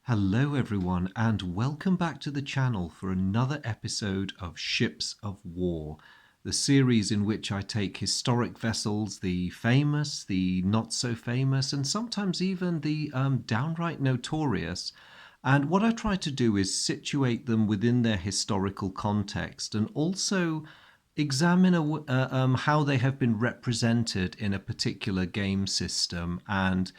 Hello everyone and welcome back to the channel for another episode of Ships of War, the series in which I take historic vessels, the famous, the not so famous, and sometimes even the downright notorious. And what I try to do is situate them within their historical context and also examine how they have been represented in a particular game system, and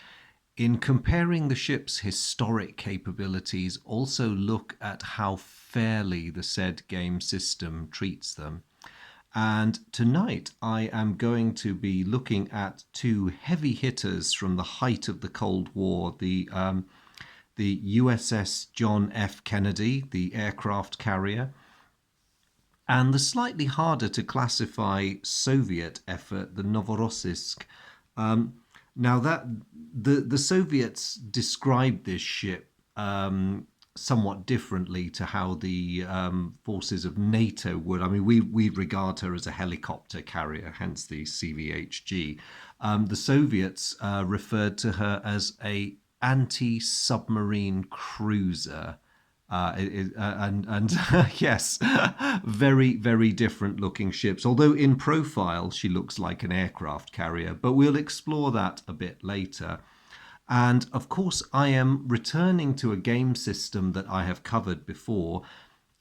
in comparing the ship's historic capabilities, also look at how fairly the said game system treats them. And tonight I am going to be looking at two heavy hitters from the height of the Cold War, the USS John F Kennedy, the aircraft carrier, and the slightly harder to classify Soviet effort, the Novorossiysk. Now that the Soviets described this ship somewhat differently to how the forces of NATO would. I mean, we regard her as a helicopter carrier, hence the CVHG. The Soviets referred to her as a anti-submarine cruiser. And yes, very, very different looking ships. Although in profile she looks like an aircraft carrier, but we'll explore that a bit later. And of course, I am returning to a game system that I have covered before.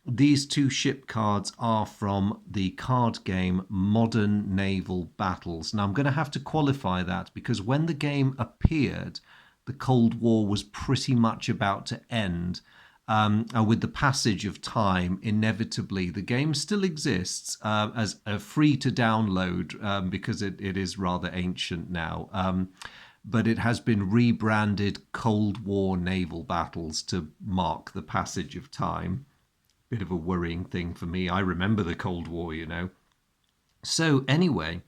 These two ship cards are from the card game Modern Naval Battles. Now, I'm going to have to qualify that because when the game appeared, the Cold War was pretty much about to end. With the passage of time, inevitably, the game still exists as a free to download because it is rather ancient now. But it has been rebranded Cold War Naval Battles to mark the passage of time. Bit of a worrying thing for me. I remember the Cold War, you know. So anyway,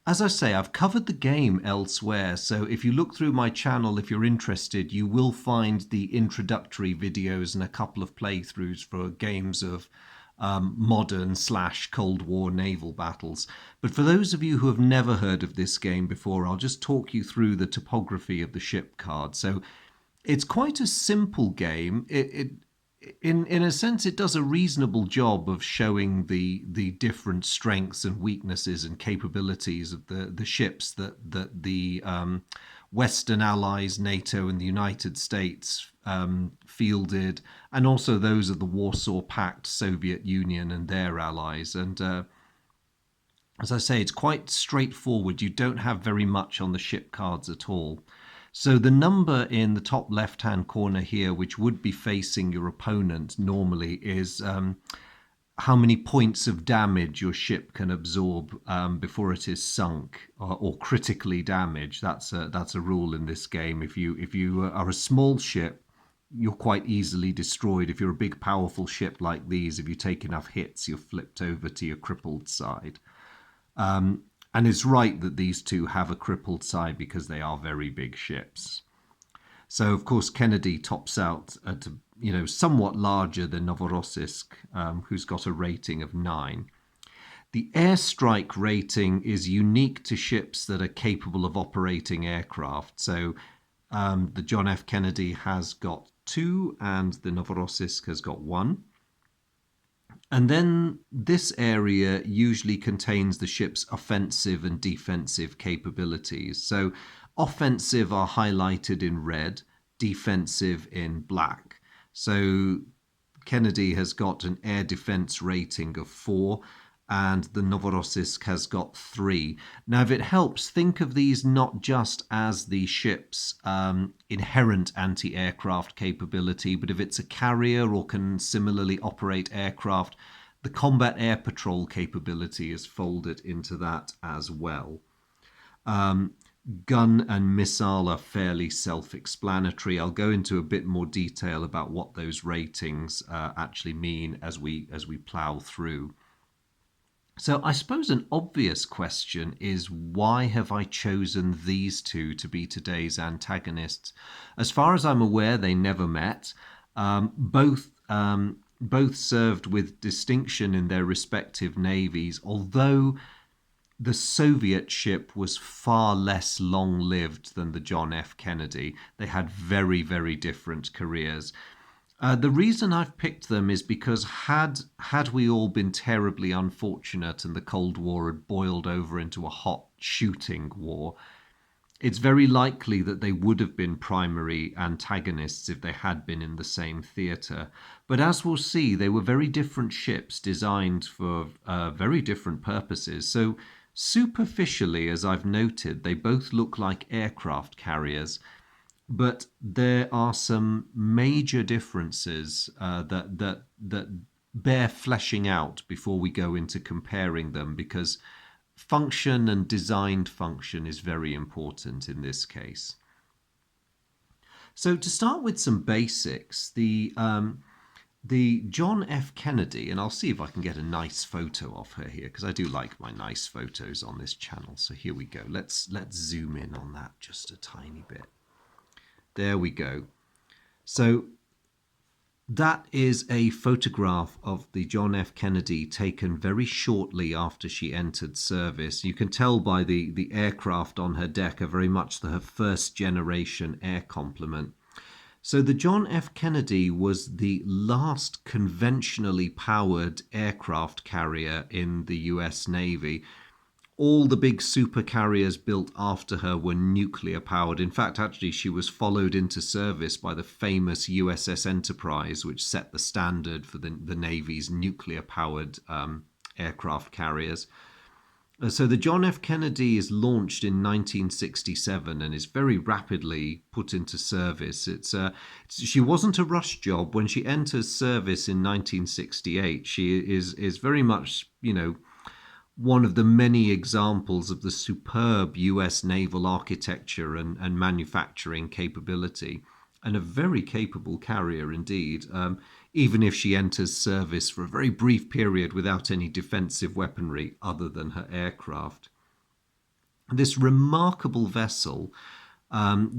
as I say, I've covered the game elsewhere, so if you look through my channel, if you're interested, you will find the introductory videos and a couple of playthroughs for games of modern/Cold War naval battles. But for those of you who have never heard of this game before, I'll just talk you through the topography of the ship card. So it's quite a simple game. In a sense, it does a reasonable job of showing the different strengths and weaknesses and capabilities of the ships that the Western allies, NATO and the United States fielded, and also those of the Warsaw Pact, Soviet Union and their allies. And as I say, it's quite straightforward. You don't have very much on the ship cards at all. So the number in the top left-hand corner here, which would be facing your opponent normally, is how many points of damage your ship can absorb before it is sunk or critically damaged. That's a rule in this game. If you are a small ship, you're quite easily destroyed. If you're a big, powerful ship like these, if you take enough hits, you're flipped over to your crippled side. And it's right that these two have a crippled side because they are very big ships. So, of course, Kennedy tops out at, somewhat larger than Novorossiysk, who's got a rating of 9. The airstrike rating is unique to ships that are capable of operating aircraft. So the John F. Kennedy has got 2 and the Novorossiysk has got 1. And then this area usually contains the ship's offensive and defensive capabilities. So offensive are highlighted in red, defensive in black. So Kennedy has got an air defense rating of 4 and the Novorossiysk has got 3. Now, if it helps, think of these not just as the ship's inherent anti-aircraft capability, but if it's a carrier or can similarly operate aircraft, the combat air patrol capability is folded into that as well. Gun and missile are fairly self-explanatory. I'll go into a bit more detail about what those ratings actually mean as we plow through. So I suppose an obvious question is, why have I chosen these two to be today's antagonists? As far as I'm aware, they never met. Both served with distinction in their respective navies, although The Soviet ship was far less long-lived than the John F Kennedy. They had very, very different careers. The reason I've picked them is because had we all been terribly unfortunate and the Cold War had boiled over into a hot shooting war, it's very likely that they would have been primary antagonists if they had been in the same theatre. But as we'll see, they were very different ships designed for very different purposes. So, superficially, as I've noted, they both look like aircraft carriers. But there are some major differences that bear fleshing out before we go into comparing them, because function and designed function is very important in this case. So to start with some basics, the John F Kennedy, and I'll see if I can get a nice photo of her here because I do like my nice photos on this channel. So here we go. Let's zoom in on that just a tiny bit. There we go. So that is a photograph of the John F Kennedy taken very shortly after she entered service. You can tell by the aircraft on her deck are very much her first generation air complement. So the John F Kennedy was the last conventionally powered aircraft carrier in the US Navy. All the big super carriers built after her were nuclear powered. In fact, actually, she was followed into service by the famous USS Enterprise, which set the standard for the Navy's nuclear powered aircraft carriers. So the John F Kennedy is launched in 1967 and is very rapidly put into service. She wasn't a rush job. When she enters service in 1968, she is very much, one of the many examples of the superb US naval architecture and manufacturing capability, and a very capable carrier indeed, even if she enters service for a very brief period without any defensive weaponry other than her aircraft. This remarkable vessel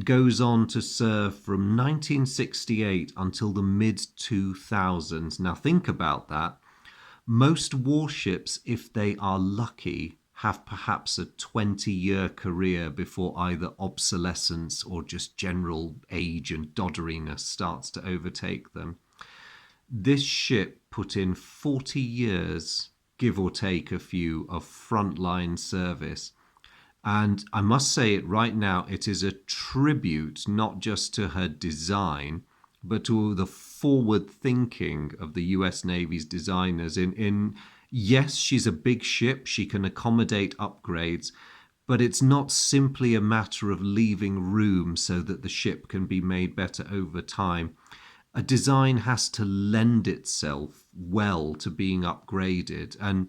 goes on to serve from 1968 until the mid-2000s. Now think about that. Most warships, if they are lucky, have perhaps a 20-year career before either obsolescence or just general age and dodderiness starts to overtake them. This ship put in 40 years, give or take a few, of frontline service. And I must say it right now, it is a tribute not just to her design, but to the forward thinking of the US Navy's designers. Yes, she's a big ship, she can accommodate upgrades, but it's not simply a matter of leaving room so that the ship can be made better over time. A design has to lend itself well to being upgraded. And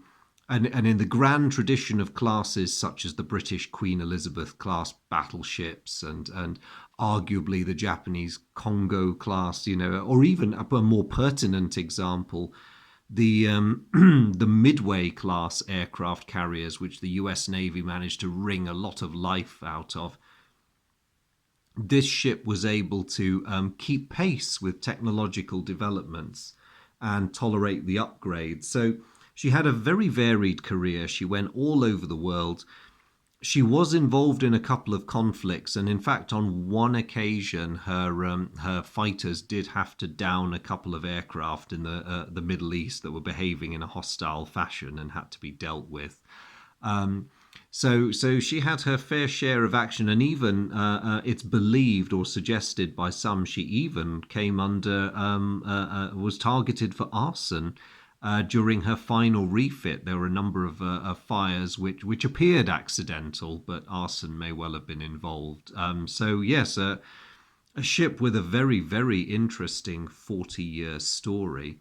in the grand tradition of classes such as the British Queen Elizabeth class battleships and arguably the Japanese Kongo class, or even a more pertinent example, the Midway class aircraft carriers, which the US Navy managed to wring a lot of life out of. This ship was able to keep pace with technological developments and tolerate the upgrades. So she had a very varied career. She went all over the world. She was involved in a couple of conflicts, and in fact, on one occasion, her fighters did have to down a couple of aircraft in the Middle East that were behaving in a hostile fashion and had to be dealt with. So she had her fair share of action, and even it's believed or suggested by some she even came under was targeted for arson. During her final refit, there were a number of fires which appeared accidental, but arson may well have been involved. So yes, a ship with a very, very interesting 40-year story.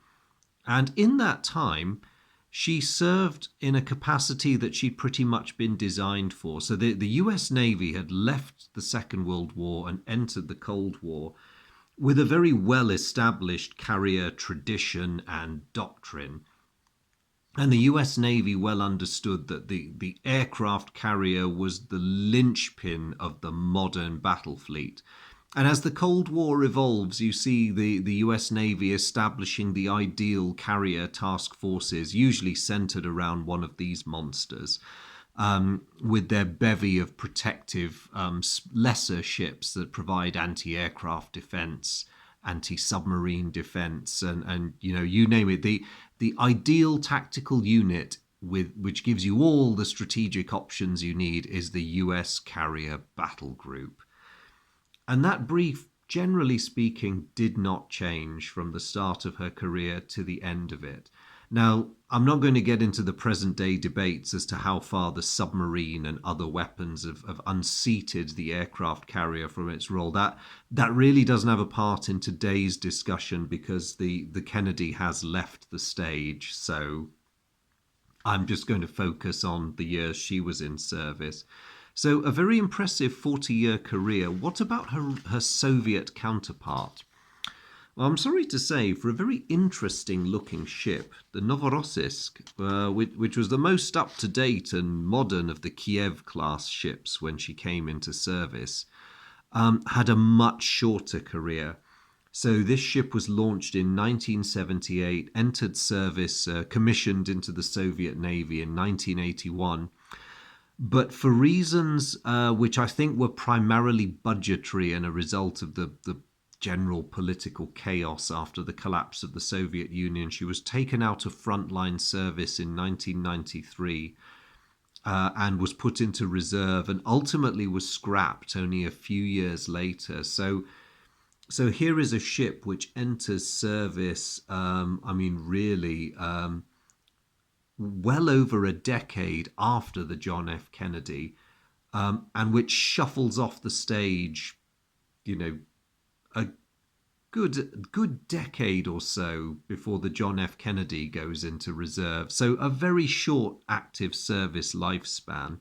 And in that time, she served in a capacity that she'd pretty much been designed for. So the US Navy had left the Second World War and entered the Cold War with a very well-established carrier tradition and doctrine. And the US Navy well understood that the aircraft carrier was the linchpin of the modern battle fleet. And as the Cold War evolves, you see the US Navy establishing the ideal carrier task forces, usually centered around one of these monsters. with their bevy of protective lesser ships that provide anti-aircraft defense, anti-submarine defense, and you name it, the ideal tactical unit which gives you all the strategic options you need is the US Carrier Battle Group. And that brief, generally speaking, did not change from the start of her career to the end of it. Now, I'm not going to get into the present day debates as to how far the submarine and other weapons have unseated the aircraft carrier from its role. That really doesn't have a part in today's discussion because the Kennedy has left the stage. So I'm just going to focus on the years she was in service. So a very impressive 40-year career. What about her Soviet counterpart? Well, I'm sorry to say, for a very interesting looking ship, the Novorossiysk, which was the most up-to-date and modern of the Kiev-class ships when she came into service, had a much shorter career. So this ship was launched in 1978, entered service, commissioned into the Soviet Navy in 1981. But for reasons which I think were primarily budgetary and a result of the general political chaos after the collapse of the Soviet Union, she was taken out of frontline service in 1993 and was put into reserve and ultimately was scrapped only a few years later. So here is a ship which enters service, really well over a decade after the John F Kennedy, and which shuffles off the stage, a good decade or so before the John F Kennedy goes into reserve. So a very short active service lifespan.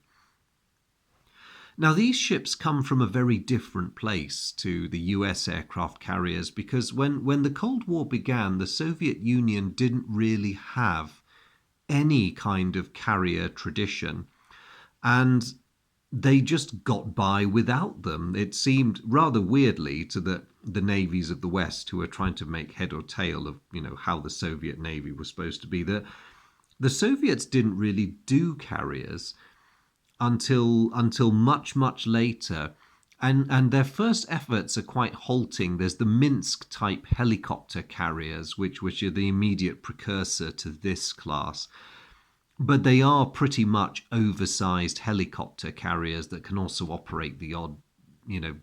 Now, these ships come from a very different place to the US aircraft carriers because when the Cold War began, the Soviet Union didn't really have any kind of carrier tradition, and they just got by without them. It seemed rather weirdly to the navies of the West who were trying to make head or tail of how the Soviet Navy was supposed to be. The Soviets didn't really do carriers until much later, and their first efforts are quite halting. There's the Minsk type helicopter carriers, which are the immediate precursor to this class. But they are pretty much oversized helicopter carriers that can also operate the odd,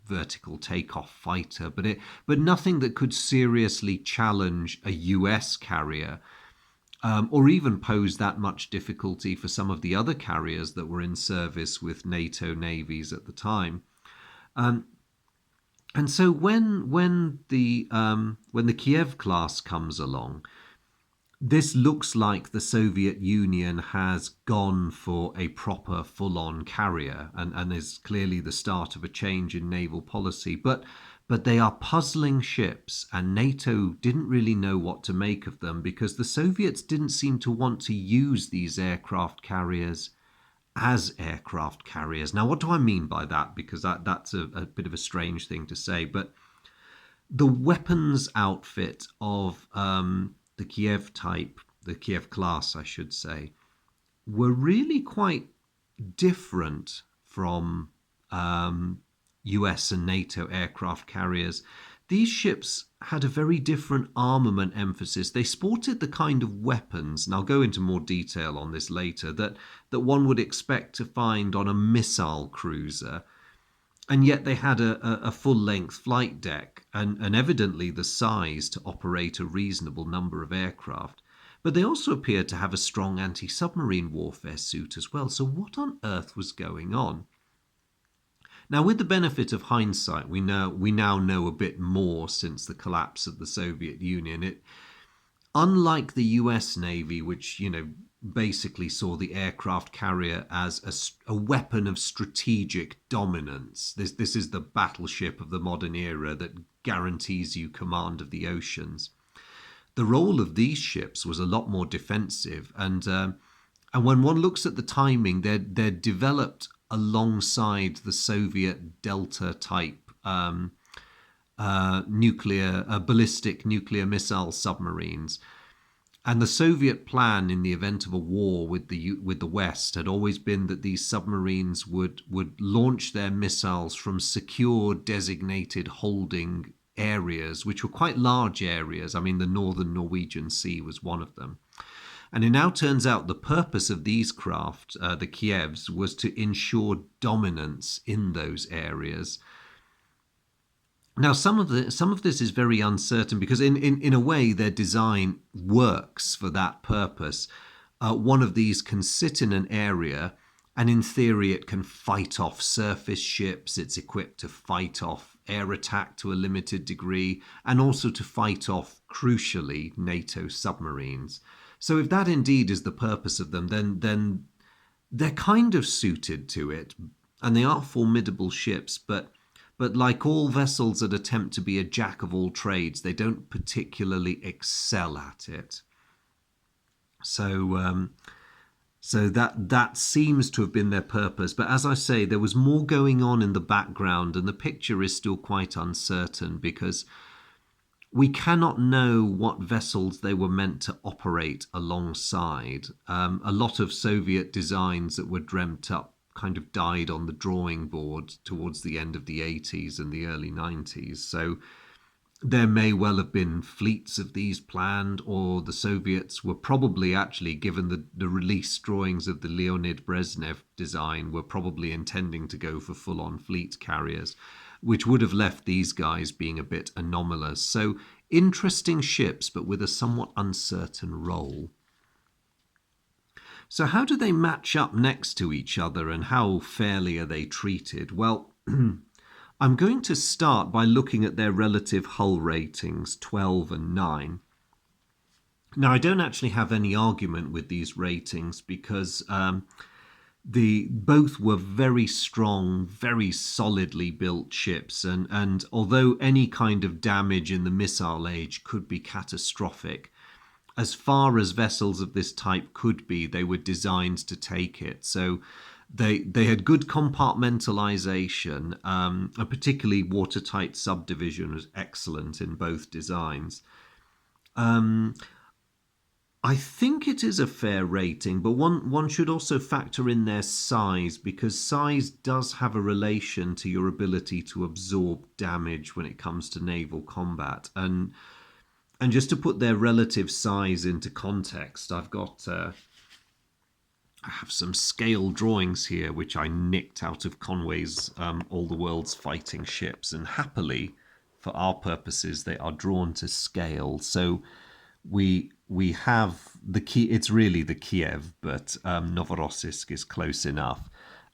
vertical takeoff fighter, but nothing that could seriously challenge a US carrier, or even pose that much difficulty for some of the other carriers that were in service with NATO navies at the time. And so when the Kiev class comes along, this looks like the Soviet Union has gone for a proper full-on carrier and is clearly the start of a change in naval policy. But they are puzzling ships, and NATO didn't really know what to make of them because the Soviets didn't seem to want to use these aircraft carriers as aircraft carriers. Now, what do I mean by that? Because that's a bit of a strange thing to say. But the weapons outfit of the Kiev type, the Kiev class, I should say, were really quite different from US and NATO aircraft carriers. These ships had a very different armament emphasis. They sported the kind of weapons, and I'll go into more detail on this later, that one would expect to find on a missile cruiser. And yet they had a full-length flight deck and evidently the size to operate a reasonable number of aircraft. But they also appeared to have a strong anti-submarine warfare suit as well. So what on earth was going on? Now, with the benefit of hindsight, we now know a bit more since the collapse of the Soviet Union. Unlike the US Navy, which, basically saw the aircraft carrier as a weapon of strategic dominance. This is the battleship of the modern era that guarantees you command of the oceans. The role of these ships was a lot more defensive, and when one looks at the timing, they're developed alongside the Soviet Delta type ballistic nuclear missile submarines. And the Soviet plan in the event of a war with the West had always been that these submarines would launch their missiles from secure designated holding areas, which were quite large areas. I mean, the northern Norwegian Sea was one of them. And it now turns out the purpose of these craft, the Kievs, was to ensure dominance in those areas. Now, some of this is very uncertain because, in a way, their design works for that purpose. One of these can sit in an area, and in theory, it can fight off surface ships. It's equipped to fight off air attack to a limited degree, and also to fight off, crucially, NATO submarines. So, if that indeed is the purpose of them, then they're kind of suited to it, and they are formidable ships, but like all vessels that attempt to be a jack of all trades, they don't particularly excel at it. So that seems to have been their purpose. But as I say, there was more going on in the background, and the picture is still quite uncertain because we cannot know what vessels they were meant to operate alongside. A lot of Soviet designs that were dreamt up kind of died on the drawing board towards the end of the 80s and the early 90s. So there may well have been fleets of these planned, or the Soviets were probably actually, given the release drawings of the Leonid Brezhnev design, were probably intending to go for full-on fleet carriers, which would have left these guys being a bit anomalous. So interesting ships, but with a somewhat uncertain role. So how do they match up next to each other, and how fairly are they treated? Well, I'm going to start by looking at their relative hull ratings, 12 and 9. Now, I don't actually have any argument with these ratings because both were very strong, very solidly built ships, and although any kind of damage in the missile age could be catastrophic, as far as vessels of this type could be, they were designed to take it. So they had good compartmentalization. A particularly watertight subdivision was excellent in both designs. I think it is a fair rating, but one should also factor in their size, because size does have a relation to your ability to absorb damage when it comes to naval combat. And just to put their relative size into context, I have some scale drawings here, which I nicked out of Conway's All the World's Fighting Ships. And happily, for our purposes, they are drawn to scale. So we have the key. It's really the Kiev, but Novorossiysk is close enough,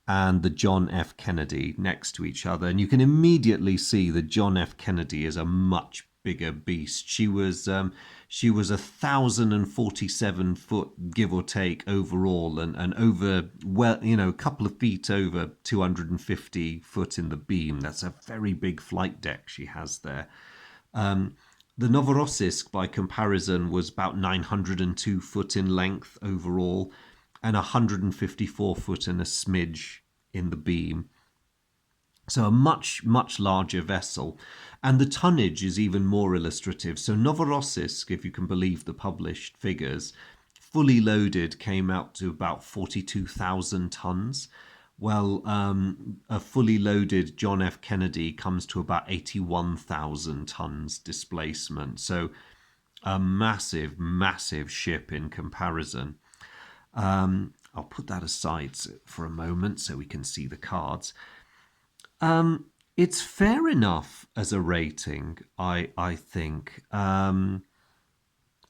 and the John F Kennedy next to each other. And you can immediately see the John F Kennedy is a much bigger beast. She was 1,047 foot, give or take, overall, and over, well, a couple of feet over 250 foot in the beam. That's a very big flight deck she has there. The Novorossiysk, by comparison, was about 902 foot in length overall, and 154 foot and a smidge in the beam. So a much, much larger vessel. And the tonnage is even more illustrative. So Novorossiysk, if you can believe the published figures, fully loaded came out to about 42,000 tons. Well, a fully loaded John F Kennedy comes to about 81,000 tons displacement. So a massive, massive ship in comparison. I'll put that aside for a moment so we can see the cards. It's fair enough as a rating, I think.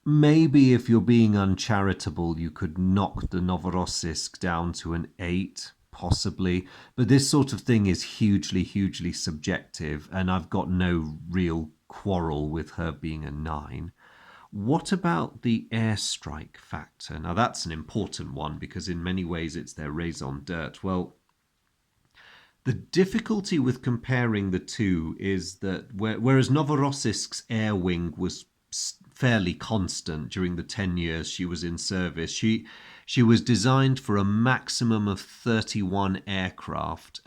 Maybe if you're being uncharitable, you could knock the Novorossiysk down to an 8, possibly. But this sort of thing is hugely, hugely subjective, and I've got no real quarrel with her being a 9. What about the airstrike factor? Now, that's an important one because in many ways it's their raison d'etre. Well, the difficulty with comparing the two is that whereas Novorossiysk's air wing was fairly constant during the 10 years she was in service, she was designed for a maximum of 31 aircraft,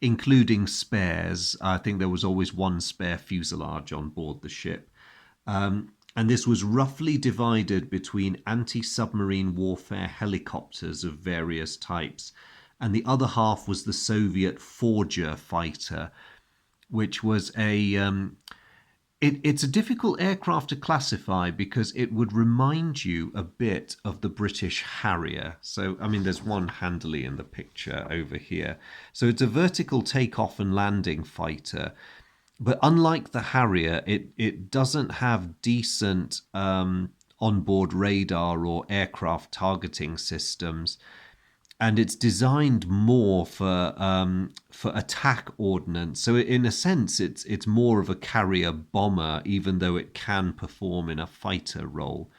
including spares. I think there was always one spare fuselage on board the ship. And this was roughly divided between anti-submarine warfare helicopters of various types, and the other half was the Soviet Forger fighter, which was it's a difficult aircraft to classify because it would remind you a bit of the British Harrier. So, I mean, there's one handily in the picture over here. So it's a vertical takeoff and landing fighter. But unlike the Harrier, it doesn't have decent onboard radar or aircraft targeting systems, and it's designed more for attack ordnance. So in a sense, it's more of a carrier bomber, even though it can perform in a fighter role.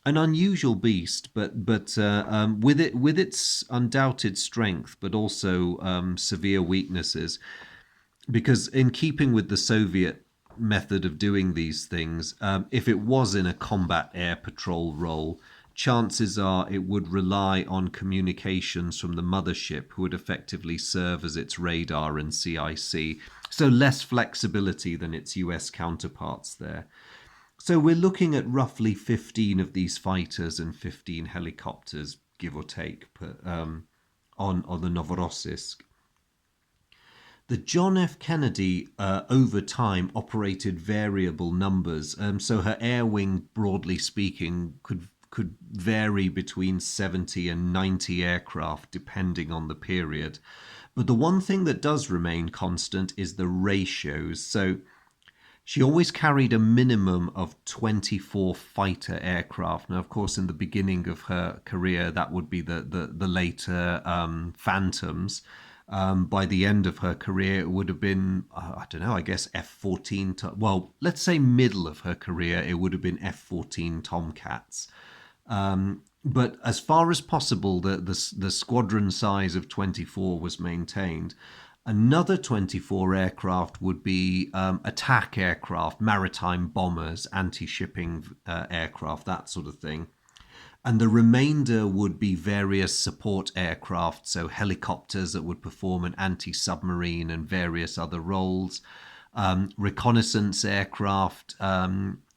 An unusual beast, but with its undoubted strength, but also severe weaknesses. Because in keeping with the Soviet method of doing these things, if it was in a combat air patrol role, chances are it would rely on communications from the mothership, who would effectively serve as its radar and CIC. So less flexibility than its US counterparts there. So we're looking at roughly 15 of these fighters and 15 helicopters, give or take, on the Novorossiysk. The John F Kennedy, over time, operated variable numbers, so her air wing, broadly speaking, could vary between 70 and 90 aircraft, depending on the period. But the one thing that does remain constant is the ratios. So she always carried a minimum of 24 fighter aircraft. Now, of course, in the beginning of her career, that would be the later Phantoms. By the end of her career, it would have been, I don't know, I guess F-14. Well, let's say middle of her career, it would have been F-14 Tomcats. But as far as possible, the squadron size of 24 was maintained. Another 24 aircraft would be attack aircraft, maritime bombers, anti-shipping aircraft, that sort of thing. And the remainder would be various support aircraft, so helicopters that would perform an anti-submarine and various other roles, reconnaissance aircraft,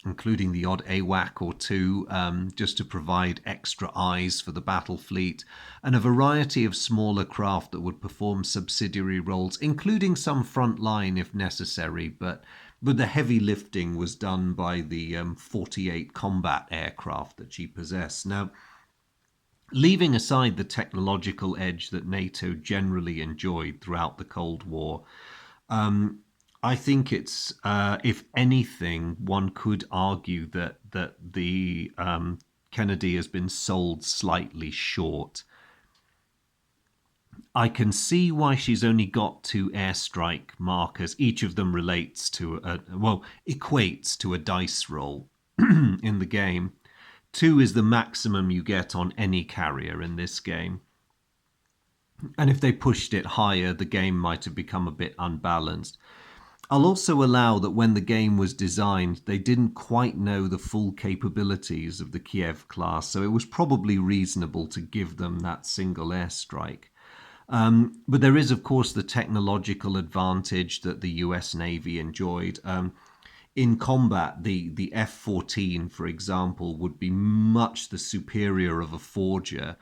including the odd AWAC or two, just to provide extra eyes for the battle fleet, and a variety of smaller craft that would perform subsidiary roles, including some front line if necessary, but the heavy lifting was done by the 48 combat aircraft that she possessed. Now, leaving aside the technological edge that NATO generally enjoyed throughout the Cold War, I think it's, if anything, one could argue that the Kennedy has been sold slightly short. I can see why she's only got 2 airstrike markers. Each of them relates to equates to a dice roll in the game. 2 is the maximum you get on any carrier in this game. And if they pushed it higher, the game might have become a bit unbalanced. I'll also allow that when the game was designed, they didn't quite know the full capabilities of the Kiev class, so it was probably reasonable to give them that single airstrike. But there is, of course, the technological advantage that the US Navy enjoyed. In combat, the F-14, for example, would be much the superior of a Forger.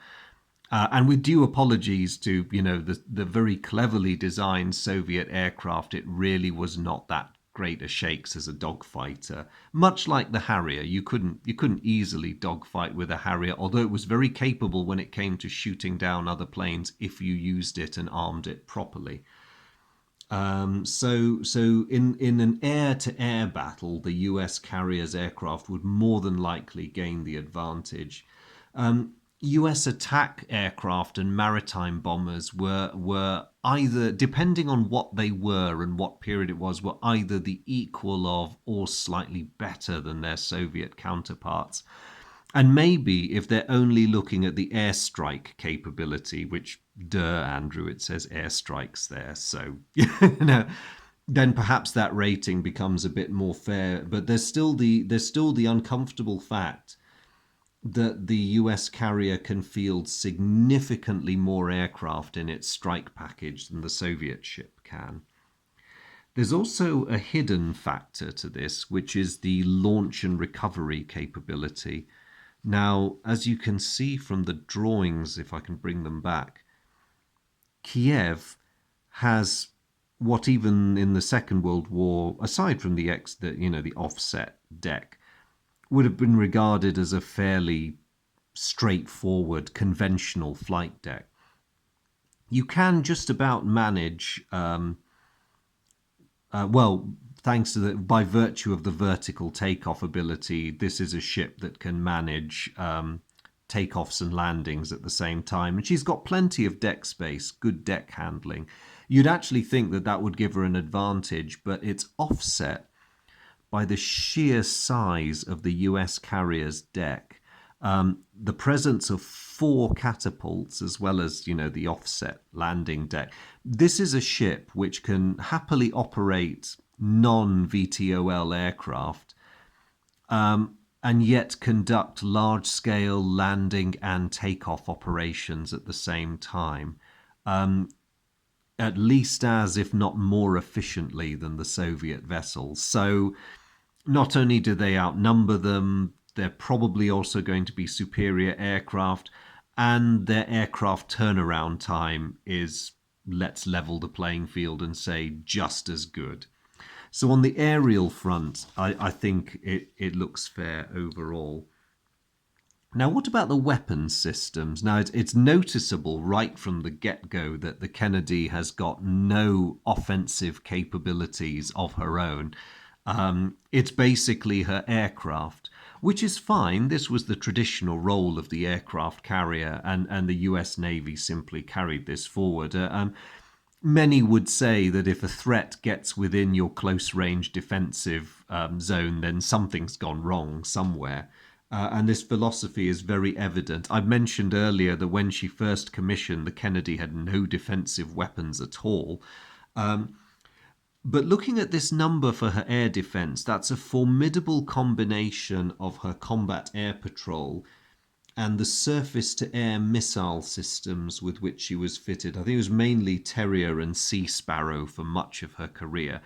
And with due apologies to, the very cleverly designed Soviet aircraft, it really was not that great a shakes as a dogfighter. Much like the Harrier, you couldn't easily dogfight with a Harrier, although it was very capable when it came to shooting down other planes if you used it and armed it properly. So in an air-to-air battle, the US carrier's aircraft would more than likely gain the advantage. US attack aircraft and maritime bombers were either, depending on what they were and what period it was, were either the equal of or slightly better than their Soviet counterparts. And maybe if they're only looking at the airstrike capability, which, Andrew, it says airstrikes there, so, then perhaps that rating becomes a bit more fair. But there's still the uncomfortable fact that the US carrier can field significantly more aircraft in its strike package than the Soviet ship can. There's also a hidden factor to this, which is the launch and recovery capability. Now, as you can see from the drawings, if I can bring them back, Kiev has what even in the Second World War, aside from the offset deck, would have been regarded as a fairly straightforward conventional flight deck. You can just about manage, well, thanks to by virtue of the vertical takeoff ability, this is a ship that can manage takeoffs and landings at the same time. And she's got plenty of deck space, good deck handling. You'd actually think that that would give her an advantage, but it's offset by the sheer size of the US carrier's deck. The presence of 4 catapults, as well as the offset landing deck. This is a ship which can happily operate non-VTOL aircraft, and yet conduct large-scale landing and takeoff operations at the same time, at least as, if not more efficiently than the Soviet vessels. So not only do they outnumber them, they're probably also going to be superior aircraft, and their aircraft turnaround time is, let's level the playing field and say, just as good. So on the aerial front, I think it looks fair overall. Now, what about the weapons systems? Now, it's noticeable right from the get-go that the Kennedy has got no offensive capabilities of her own. It's basically her aircraft, which is fine. This was the traditional role of the aircraft carrier, and the US Navy simply carried this forward. Many would say that if a threat gets within your close-range defensive zone, then something's gone wrong somewhere. And this philosophy is very evident. I mentioned earlier that when she first commissioned, the Kennedy had no defensive weapons at all. But looking at this number for her air defense, that's a formidable combination of her combat air patrol and the surface-to-air missile systems with which she was fitted. I think it was mainly Terrier and Sea Sparrow for much of her career.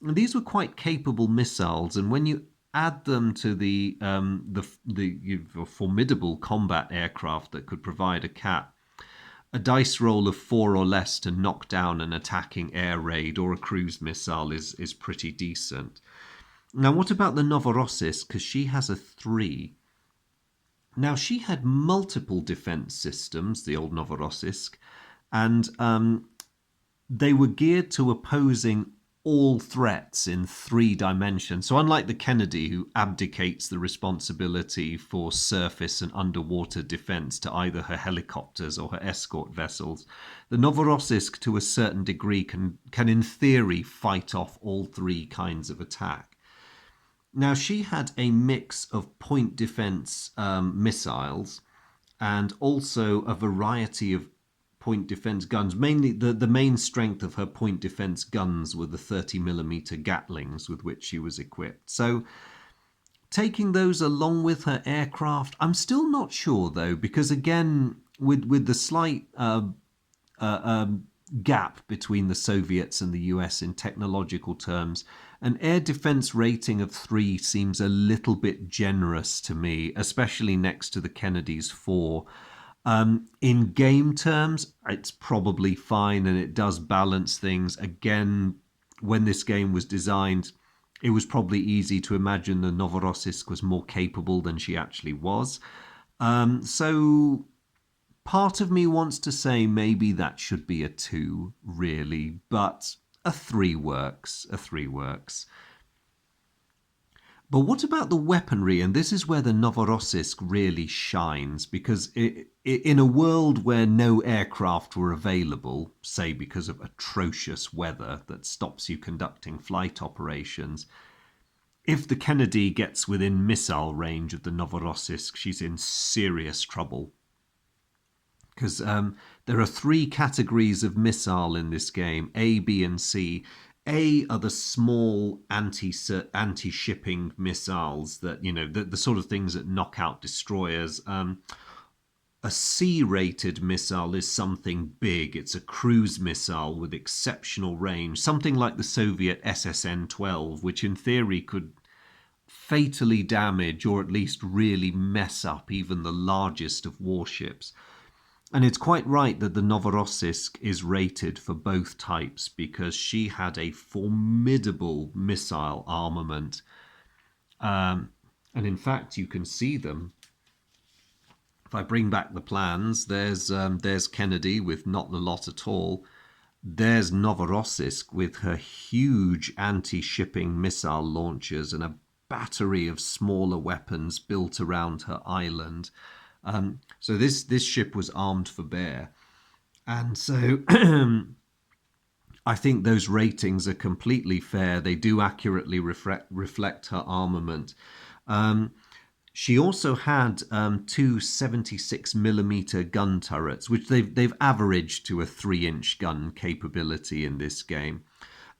And these were quite capable missiles, and when you add them to the formidable combat aircraft that could provide a dice roll of 4 or less to knock down an attacking air raid or a cruise missile is pretty decent. Now, what about the Novorossiysk? Because she has a 3. Now, she had multiple defense systems, the old Novorossiysk, and they were geared to opposing all threats in 3 dimensions. So unlike the Kennedy, who abdicates the responsibility for surface and underwater defense to either her helicopters or her escort vessels, the Novorossiysk, to a certain degree, can in theory fight off all 3 kinds of attack. Now, she had a mix of point defense missiles and also a variety of point defense guns. Mainly, the main strength of her point defense guns were the 30mm Gatlings with which she was equipped. So, taking those along with her aircraft, I'm still not sure though, because again, with the slight gap between the Soviets and the US in technological terms, an air defense rating of 3 seems a little bit generous to me, especially next to the Kennedy's 4. In game terms, it's probably fine and it does balance things. Again, when this game was designed, it was probably easy to imagine the Novorossiysk was more capable than she actually was. So part of me wants to say maybe that should be a 2, really, but a 3 works. A 3 works. But what about the weaponry? And this is where the Novorossiysk really shines, because in a world where no aircraft were available, say because of atrocious weather that stops you conducting flight operations, if the Kennedy gets within missile range of the Novorossiysk, she's in serious trouble. Because there are 3 categories of missile in this game, A, B, and C. A are the small anti-shipping missiles that, the sort of things that knock out destroyers. A C-rated missile is something big. It's a cruise missile with exceptional range, something like the Soviet SSN-12, which in theory could fatally damage or at least really mess up even the largest of warships. And it's quite right that the Novorossiysk is rated for both types because she had a formidable missile armament. And in fact, you can see them. If I bring back the plans, there's Kennedy with not a lot at all. There's Novorossiysk with her huge anti-shipping missile launchers and a battery of smaller weapons built around her island. So this ship was armed for bear. And so I think those ratings are completely fair. They do accurately reflect her armament. She also had two 76mm gun turrets, which they've averaged to a 3-inch gun capability in this game.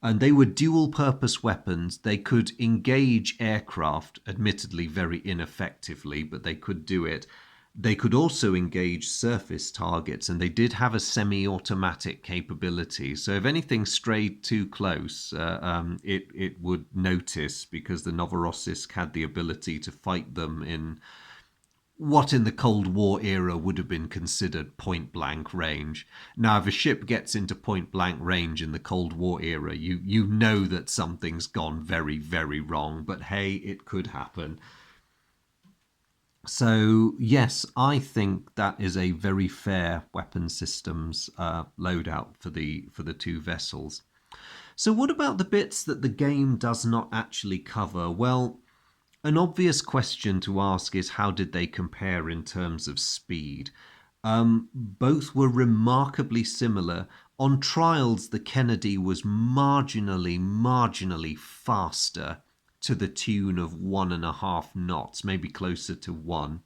And they were dual-purpose weapons. They could engage aircraft, admittedly very ineffectively, but they could do it. They could also engage surface targets, and they did have a semi-automatic capability. So if anything strayed too close, it would notice, because the Novorossiysk had the ability to fight them in what in the Cold War era would have been considered point-blank range. Now, if a ship gets into point-blank range in the Cold War era, you know that something's gone very, very wrong. But hey, it could happen. So yes, I think that is a very fair weapon systems loadout for the two vessels. So what about the bits that the game does not actually cover? Well, an obvious question to ask is, how did they compare in terms of speed? Both were remarkably similar. On trials, the Kennedy was marginally faster, to the tune of 1.5 knots, maybe closer to 1.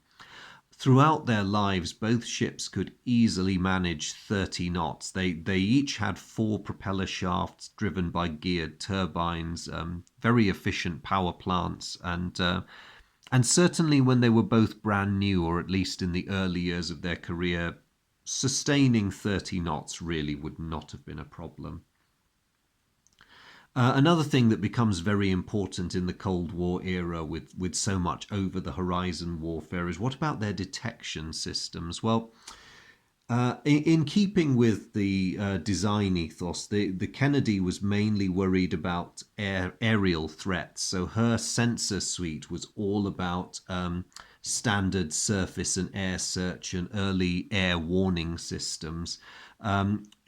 Throughout their lives, both ships could easily manage 30 knots. They each had 4 propeller shafts driven by geared turbines, very efficient power plants, and certainly when they were both brand new, or at least in the early years of their career, sustaining 30 knots really would not have been a problem. Another thing that becomes very important in the Cold War era with so much over-the-horizon warfare is, what about their detection systems? Well, in keeping with the design ethos, the Kennedy was mainly worried about aerial threats. So her sensor suite was all about standard surface and air search and early air warning systems.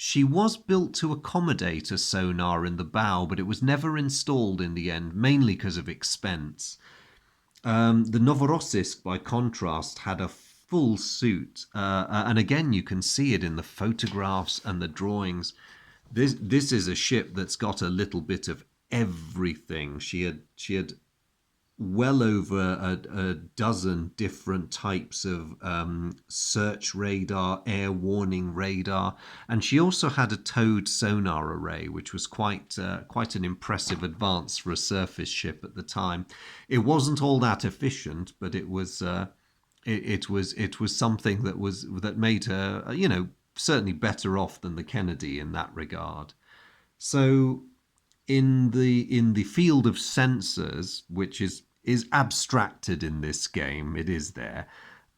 She was built to accommodate a sonar in the bow, but it was never installed in the end, mainly because of expense. The Novorossiysk, by contrast, had a full suit, and again you can see it in the photographs and the drawings. This is a ship that's got a little bit of everything. She had well over a dozen different types of search radar, air warning radar, and she also had a towed sonar array, which was quite an impressive advance for a surface ship at the time. It wasn't all that efficient, but it was something that made her, certainly better off than the Kennedy in that regard. So in the field of sensors, which is abstracted in this game, it is there.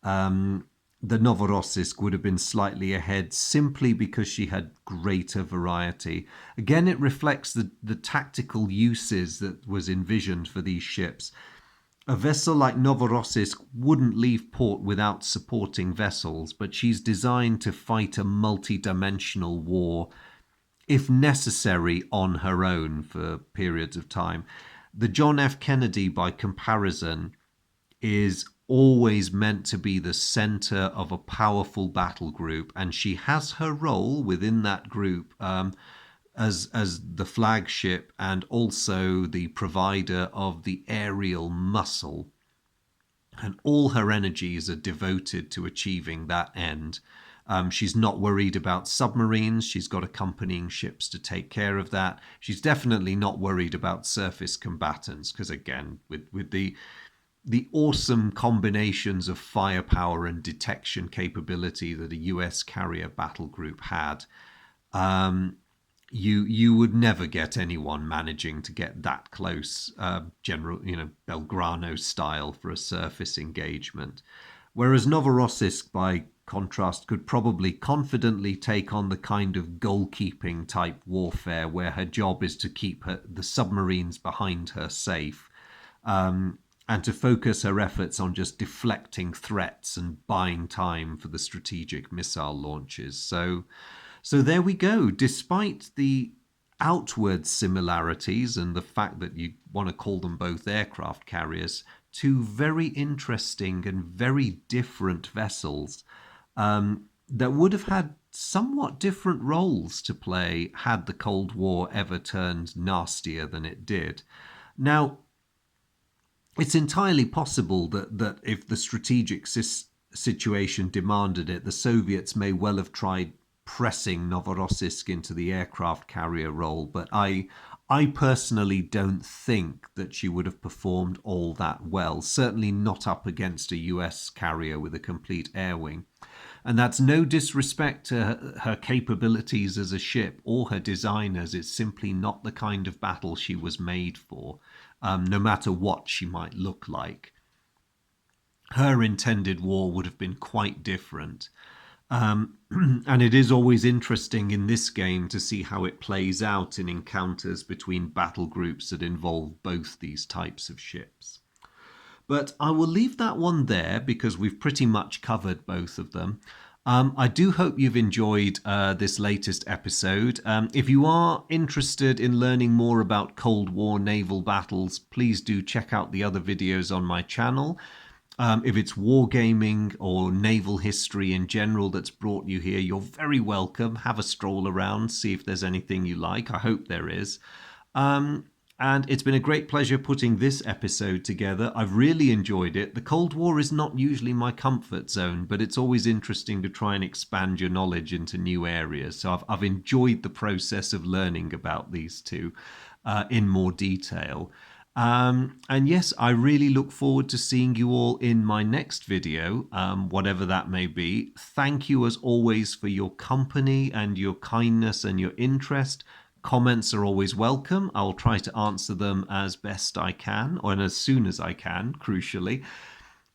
The Novorossiysk would have been slightly ahead simply because she had greater variety. Again, it reflects the tactical uses that was envisioned for these ships. A vessel like Novorossiysk wouldn't leave port without supporting vessels, but she's designed to fight a multi-dimensional war, if necessary, on her own for periods of time. The John F Kennedy, by comparison, is always meant to be the center of a powerful battle group, and she has her role within that group as the flagship and also the provider of the aerial muscle. And all her energies are devoted to achieving that end. She's not worried about submarines. She's got accompanying ships to take care of that. She's definitely not worried about surface combatants because, again, with the the awesome combinations of firepower and detection capability that a US carrier battle group had. Um, you would never get anyone managing to get that close, general, Belgrano style for a surface engagement. Whereas Novorossiysk, by contrast, could probably confidently take on the kind of goalkeeping type warfare where her job is to keep the submarines behind her safe, and to focus her efforts on just deflecting threats and buying time for the strategic missile launches. So there we go. Despite the outward similarities and the fact that you want to call them both aircraft carriers, two very interesting and very different vessels, that would have had somewhat different roles to play had the Cold War ever turned nastier than it did. Now, it's entirely possible that if the strategic situation demanded it, the Soviets may well have tried pressing Novorossiysk into the aircraft carrier role, but I personally don't think that she would have performed all that well, certainly not up against a US carrier with a complete air wing. And that's no disrespect to her capabilities as a ship or her designers. It's simply not the kind of battle she was made for, no matter what she might look like. Her intended war would have been quite different. And it is always interesting in this game to see how it plays out in encounters between battle groups that involve both these types of ships. But I will leave that one there because we've pretty much covered both of them. I do hope you've enjoyed this latest episode. If you are interested in learning more about Cold War naval battles, please do check out the other videos on my channel. If it's wargaming or naval history in general that's brought you here, you're very welcome. Have a stroll around, see if there's anything you like. I hope there is. And it's been a great pleasure putting this episode together. I've really enjoyed it. The Cold War is not usually my comfort zone, but it's always interesting to try and expand your knowledge into new areas. So I've enjoyed the process of learning about these two in more detail. And yes, I really look forward to seeing you all in my next video, whatever that may be. Thank you as always for your company and your kindness and your interest. Comments are always welcome. I'll try to answer them as best I can, or as soon as I can, crucially.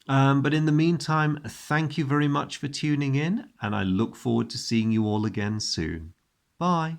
But in the meantime, thank you very much for tuning in, and I look forward to seeing you all again soon. Bye.